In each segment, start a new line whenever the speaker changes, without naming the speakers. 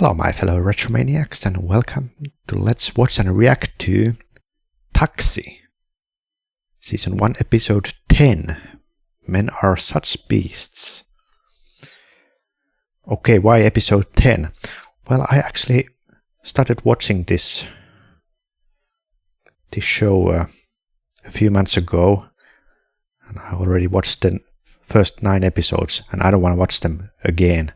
Hello my fellow Retromaniacs and welcome to Let's Watch and React to Taxi. Season 1 episode 10. Men are such beasts. Okay, why episode 10? Well, I actually started watching this show a few months ago, and I already watched the first 9 episodes, and I don't want to watch them again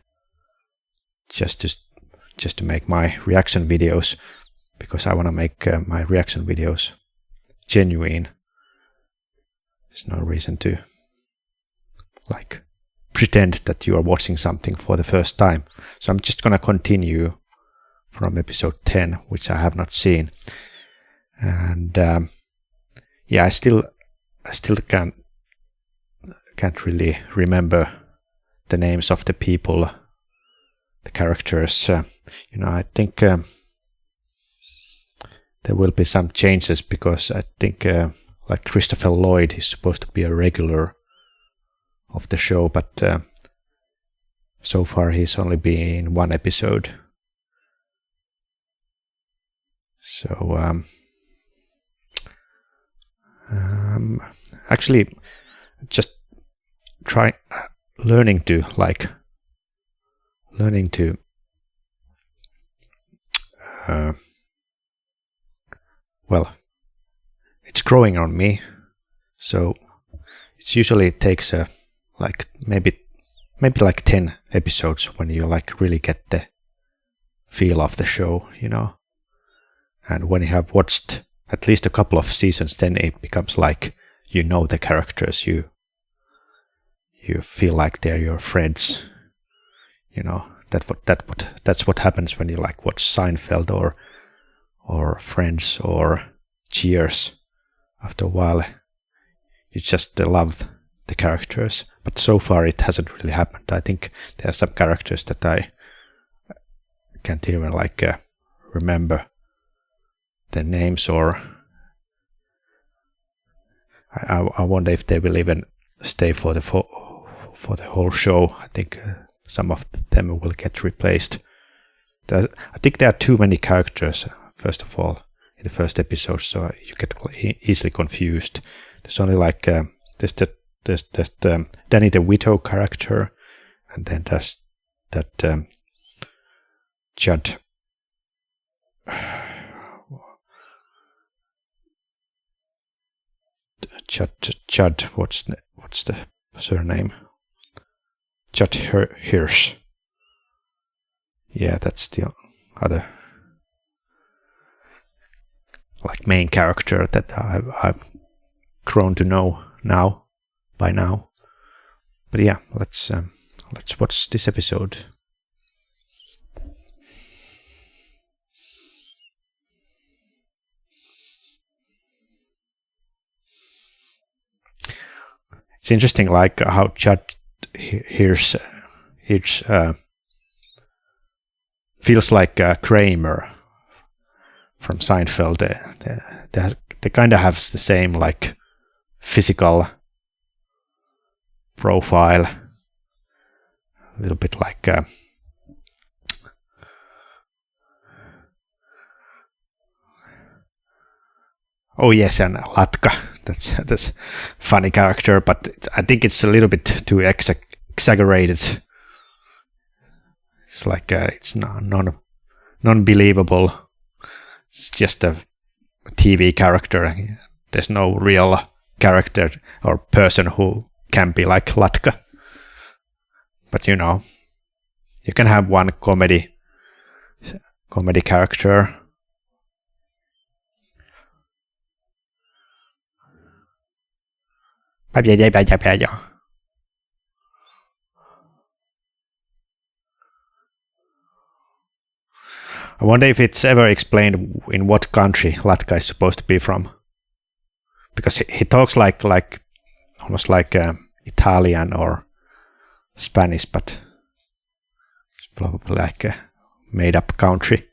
just to make my reaction videos, because I want to make my reaction videos genuine. There's no reason to pretend that you are watching something for the first time. So I'm just gonna continue from episode 10, which I have not seen. And yeah, I still can't really remember the names of the people, the characters. I think there will be some changes, because I think Christopher Lloyd is supposed to be a regular of the show, but so far he's only been in 1 episode. So actually just try learning to well, it's growing on me, so it usually takes maybe 10 episodes when you really get the feel of the show, and when you have watched at least a couple of seasons, then it becomes the characters, you feel like they're your friends, that's what happens when you watch Seinfeld or Friends or Cheers. After a while you just love the characters, but so far it hasn't really happened. I think there are some characters that I can't even remember their names, or I wonder if they will even stay for the whole show. I think some of them will get replaced. I think there are too many characters, first of all, in the first episode, so you get easily confused. There's only there's Danny DeVito character, and then there's that Judd. Judd, what's the surname? Judd Hirsch. Yeah, that's the other main character that I've grown to know by now. But yeah, let's watch this episode. It's interesting how Judd Hirsch feels like Kramer from Seinfeld. They kind of have the same physical profile, a little bit oh yes, and Latka. That's funny character, but I think it's a little bit too exaggerated. It's it's non-believable. It's just a TV character. There's no real character or person who can be like Latka. But you can have one comedy character. I wonder if it's ever explained in what country Latka is supposed to be from, because he talks almost Italian or Spanish, but it's probably a made-up country.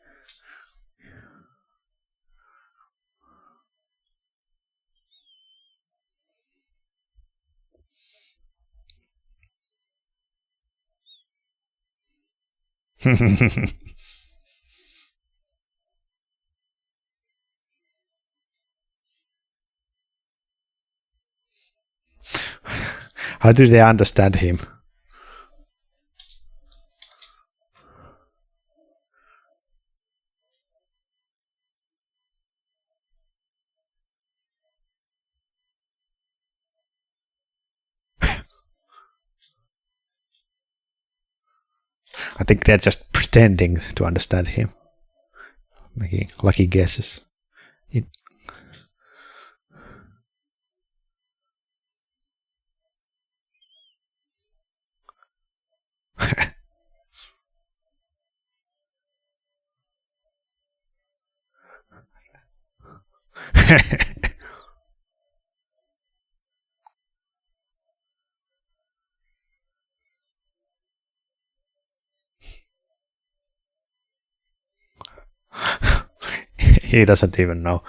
How do they understand him? I think they're just pretending to understand him, making lucky guesses. He doesn't even know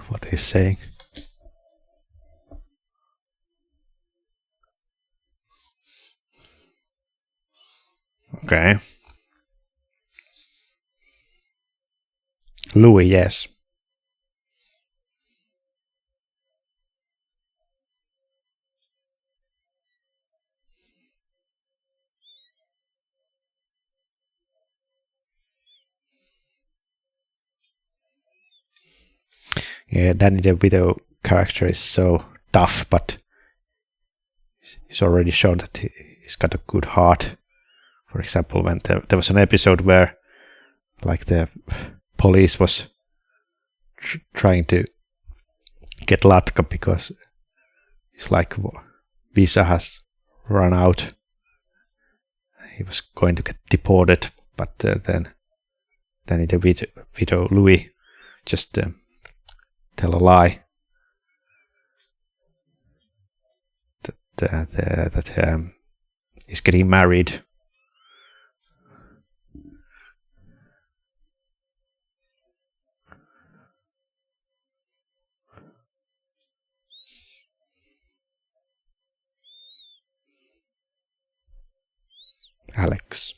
what he's saying. Okay. Louis, yes. Yeah, Danny DeVito character is so tough, but he's already shown that he's got a good heart. For example, when there was an episode where like the police was trying to get Latka because it's like visa has run out. He was going to get deported, but then Danny DeVito Louis just tell a lie that he's getting married. Alex.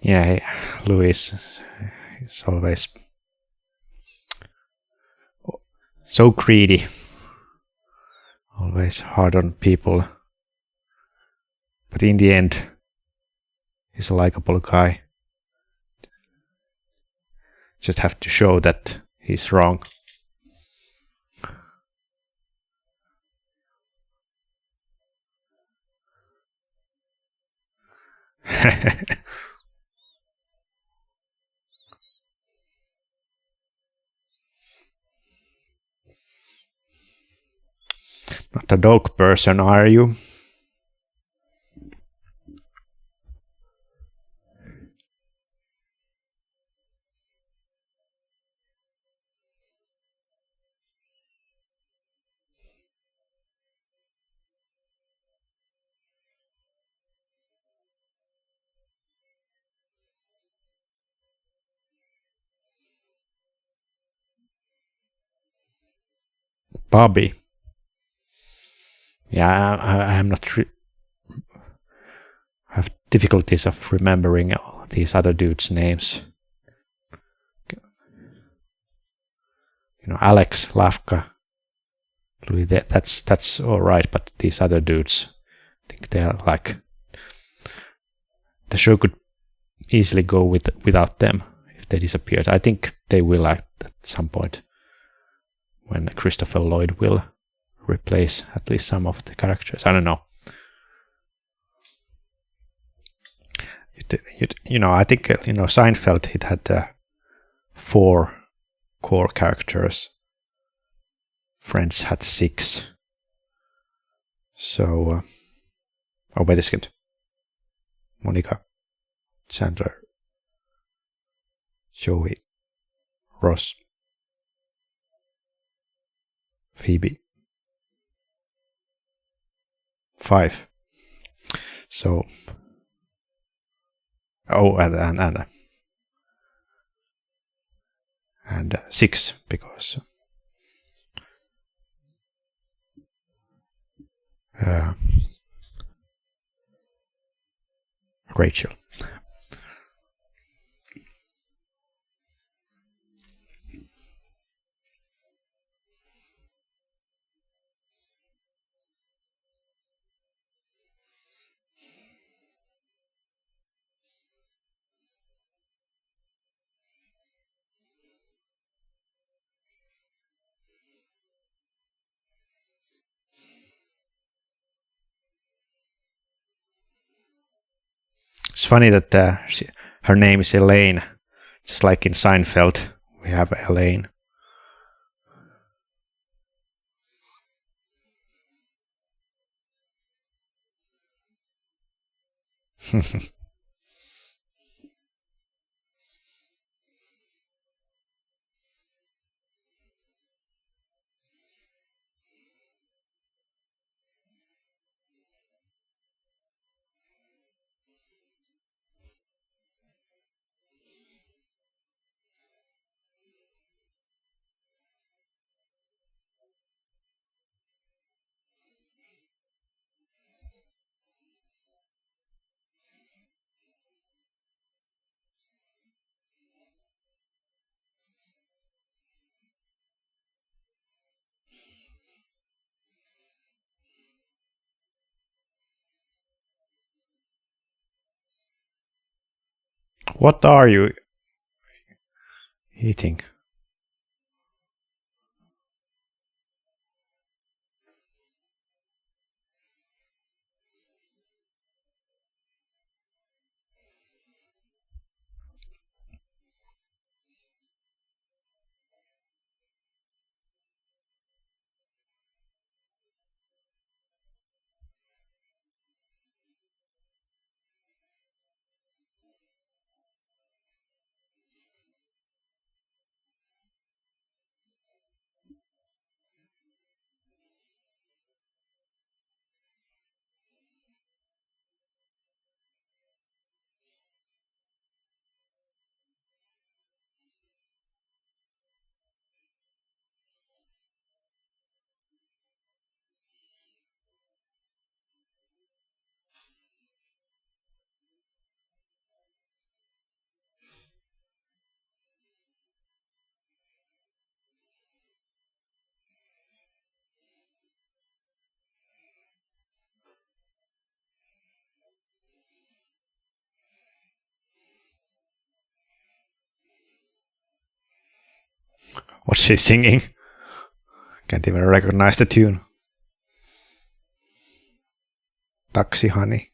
Yeah, Louis is always so greedy, always hard on people, but in the end he's a likable guy. Just have to show that he's wrong. Not a dog person, are you? Bobby. Yeah, I'm not. I have difficulties of remembering these other dudes' names. You know, Alex, Lafka, Louis, that's all right, but these other dudes, I think they're like the show could easily go without them if they disappeared. I think they will at some point when Christopher Lloyd will replace at least some of the characters. I don't know. I think Seinfeld, it had 4 core characters. Friends had 6. So, oh, wait a second. Monica, Chandler, Joey, Ross, Phoebe. 5. So, oh, and 6 because Rachel. It's funny that her name is Elaine, just like in Seinfeld. We have Elaine. What are you eating? What's she singing? Can't even recognize the tune. Taxi Honey.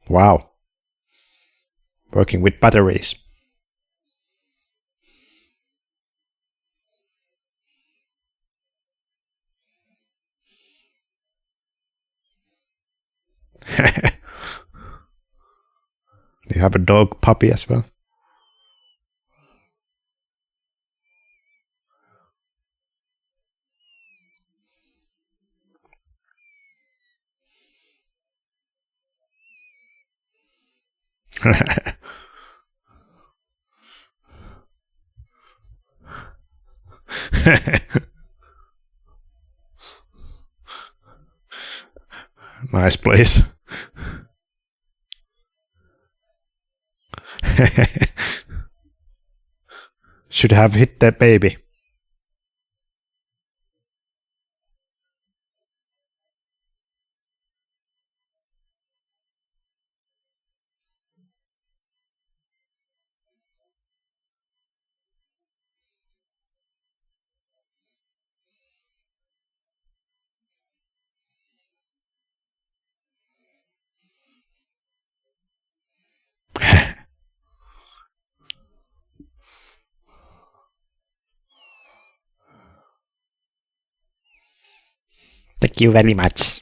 Wow. Working with batteries. You have a dog puppy as well? Nice place. Should have hit that baby. Thank you very much.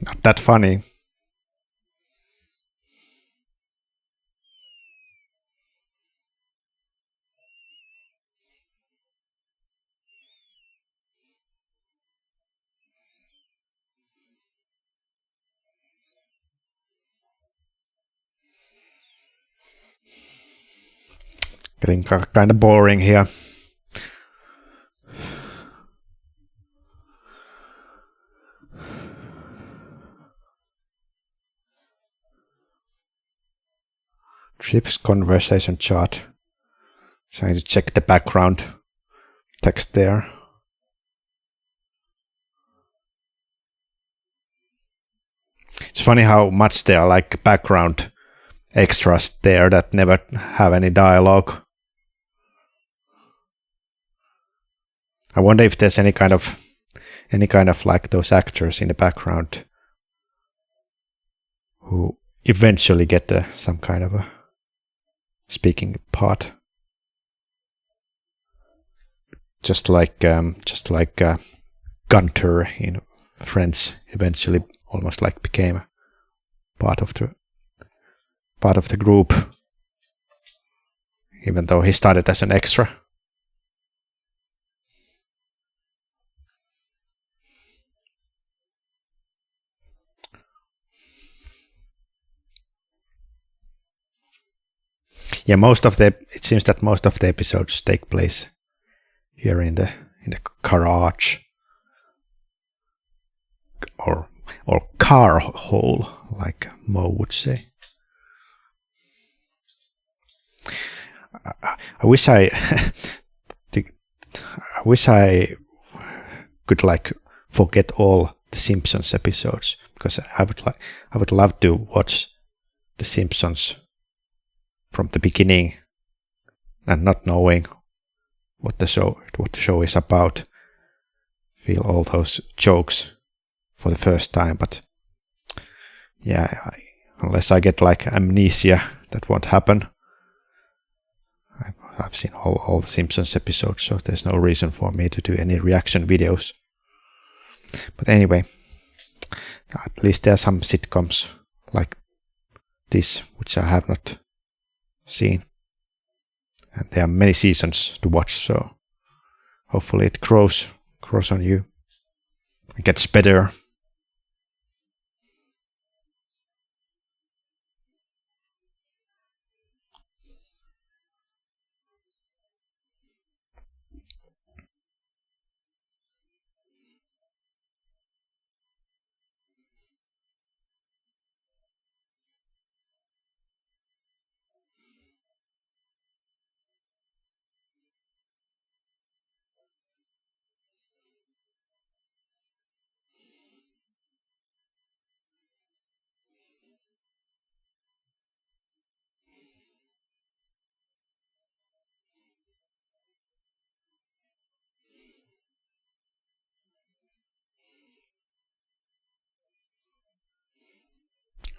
Not that funny. Getting kind of boring here. Trip's conversation chart. Trying to check the background text there. It's funny how much there are like background extras there that never have any dialogue. I wonder if there's any kind of like those actors in the background who eventually get some kind of a speaking part. Just like Gunter in Friends eventually almost like became a part of the group, even though he started as an extra. Yeah, it seems that most of the episodes take place here in the garage or car hole, like Mo would say. I wish I could like forget all the Simpsons episodes, because I would love to watch the Simpsons from the beginning and not knowing what the show is about. Feel all those jokes for the first time, but yeah, unless I get like amnesia, that won't happen. I've seen all the Simpsons episodes, so there's no reason for me to do any reaction videos. But anyway, at least there are some sitcoms like this which I have not seen, and there are many seasons to watch, so hopefully it grows on you. It gets better.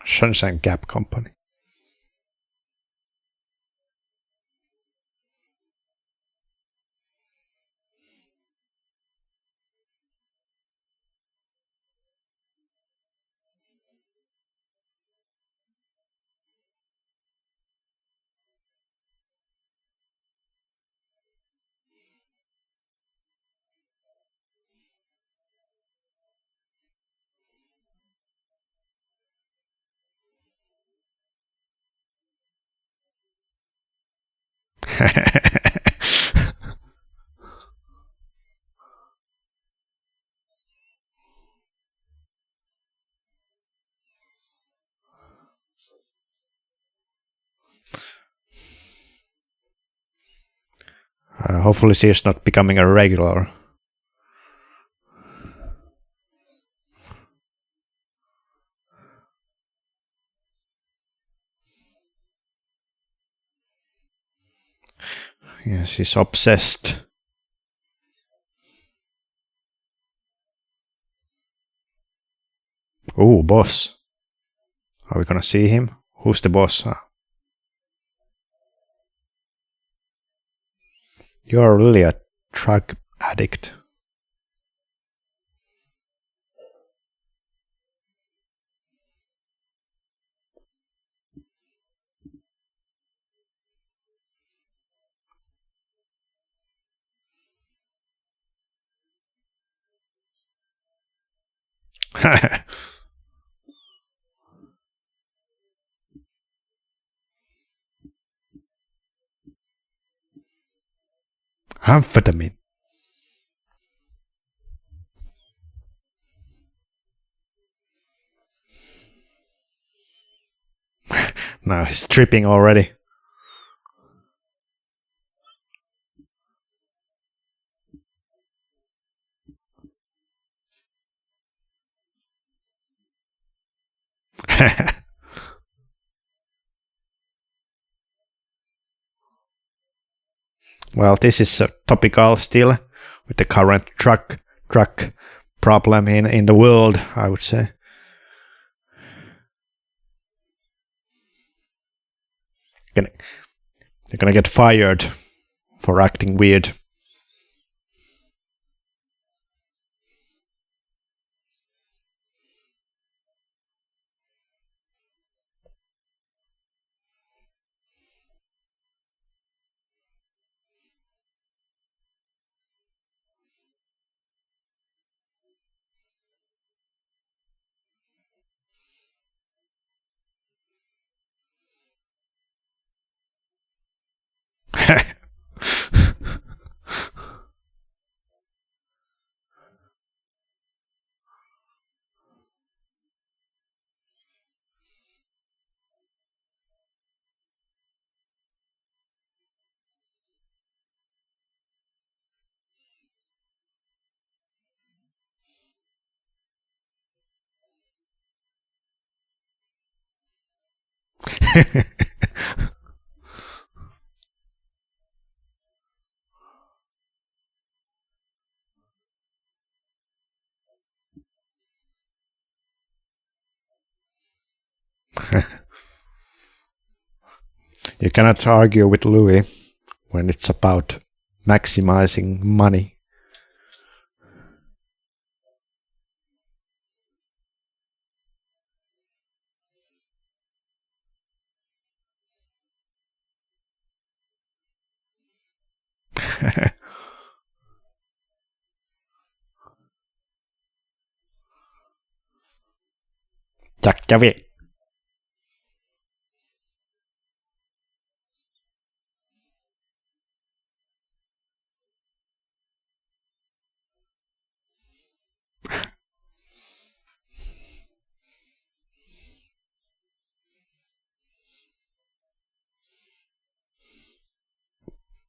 Sunshine Gap Company. Hopefully she is not becoming a regular. Yeah, she's obsessed. Oh, boss. Are we gonna see him? Who's the boss? You're really a drug addict. Amphetamine. Now he's tripping already. Well, this is topical still with the current drug problem in the world, I would say. You're gonna get fired for acting weird. You cannot argue with Louis when it's about maximizing money. kävi.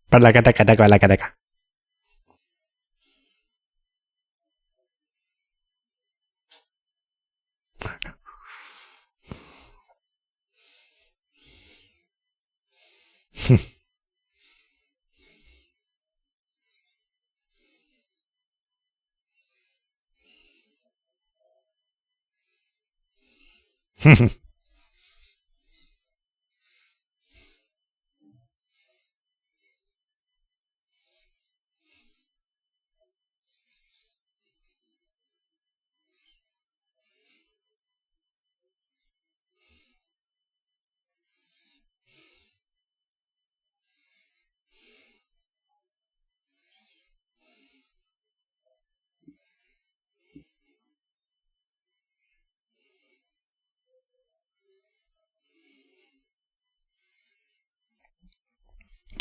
Päläkä.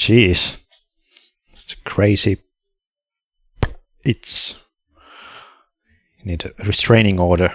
Jeez. It's crazy. You need a restraining order.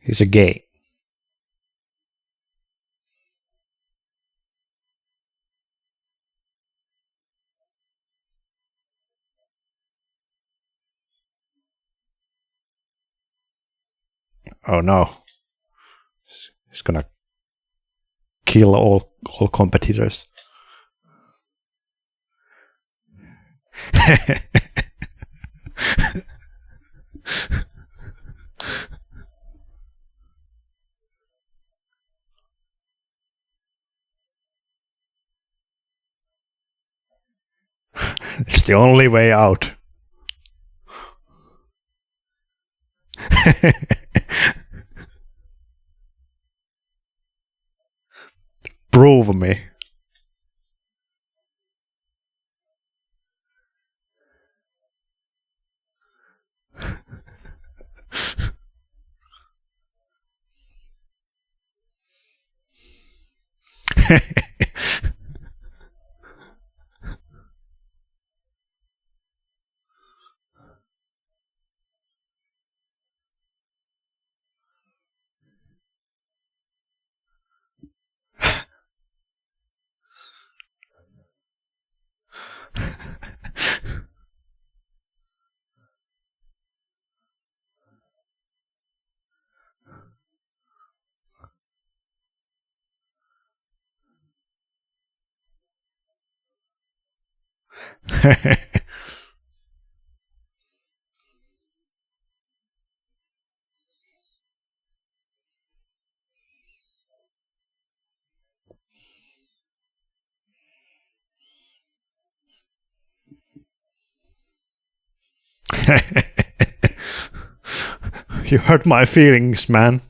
He's a gay. Oh no. He's gonna kill all competitors. It's the only way out. Prove me. You hurt my feelings, man.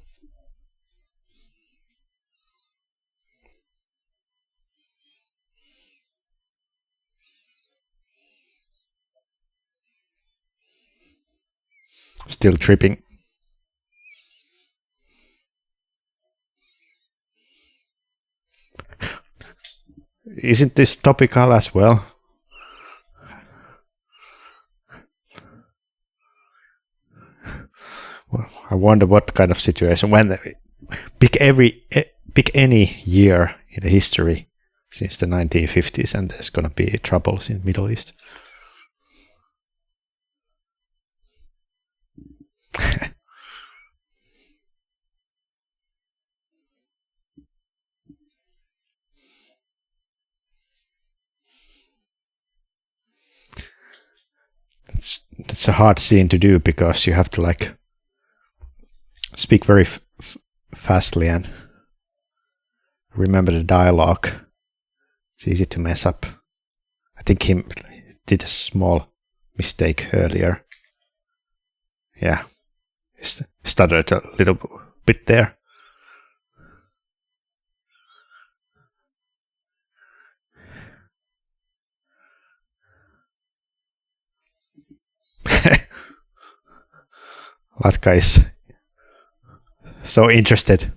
Still tripping. Isn't this topical as well? Well, I wonder what kind of situation when pick any year in the history since the 1950s, and there's gonna be troubles in Middle East. That's a hard scene to do because you have to like speak very fastly and remember the dialogue. It's easy to mess up. I think he did a small mistake earlier. Yeah, he stuttered a little bit there. That guy is so interested.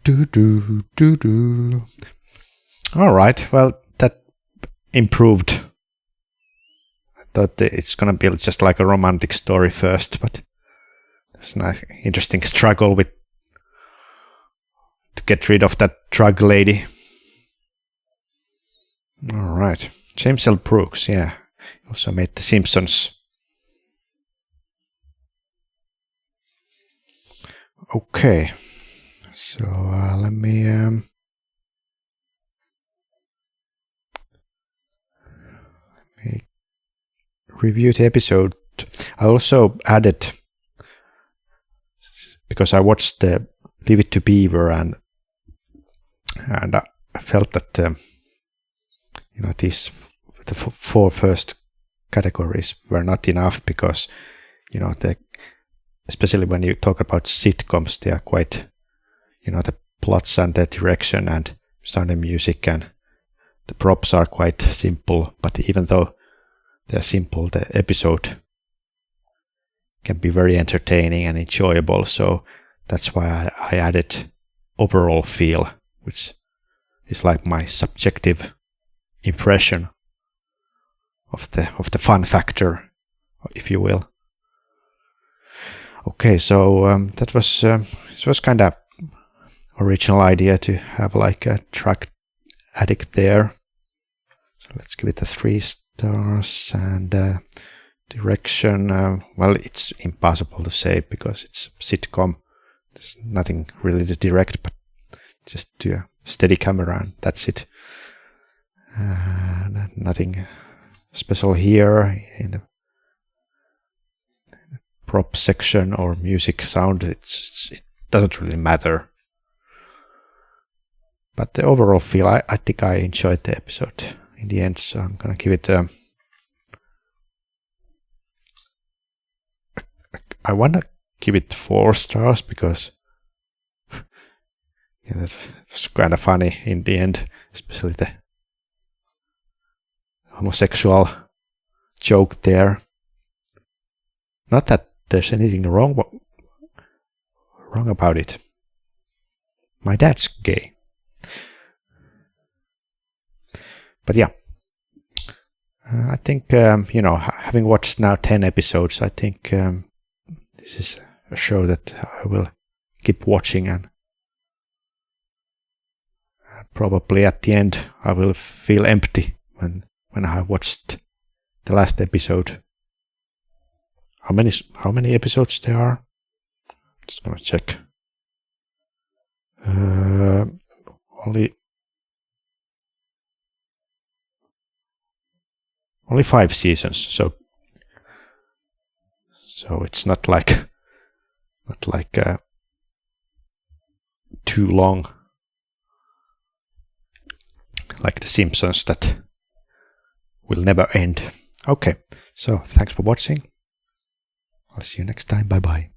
Do. All right, well, that improved. I thought it's gonna be just like a romantic story first, but there's a nice, interesting struggle with to get rid of that drug lady. All right, James L. Brooks, yeah, also made The Simpsons. Okay, so let me review the episode. I also added, because I watched the Leave It to Beaver, and I felt that these the four first categories were not enough, because especially when you talk about sitcoms, they are quite the plots and the direction and sound and music and the props are quite simple, but even though they're simple, the episode can be very entertaining and enjoyable. So that's why I added overall feel, which is like my subjective impression of the fun factor, if you will. Okay, so that was it was kind of original idea to have like a track addict there. So let's give it a 3 stars, and direction. Well, it's impossible to say because it's a sitcom. There's nothing really to direct, but just do a steady camera and that's it. Nothing special here in the prop section or music sound. It doesn't really matter. But the overall feel, I think I enjoyed the episode in the end, so I'm gonna give it I wanna give it 4 stars because that's kind of funny in the end, especially the homosexual joke there. Not that there's anything wrong about it. My dad's gay. But yeah, I think, having watched now 10 episodes, I think this is a show that I will keep watching, and probably at the end I will feel empty when I have watched the last episode. How many episodes there are? Just gonna check. Only 5 seasons, so it's not like not like too long, like The Simpsons that will never end. Okay, so thanks for watching. I'll see you next time. Bye bye.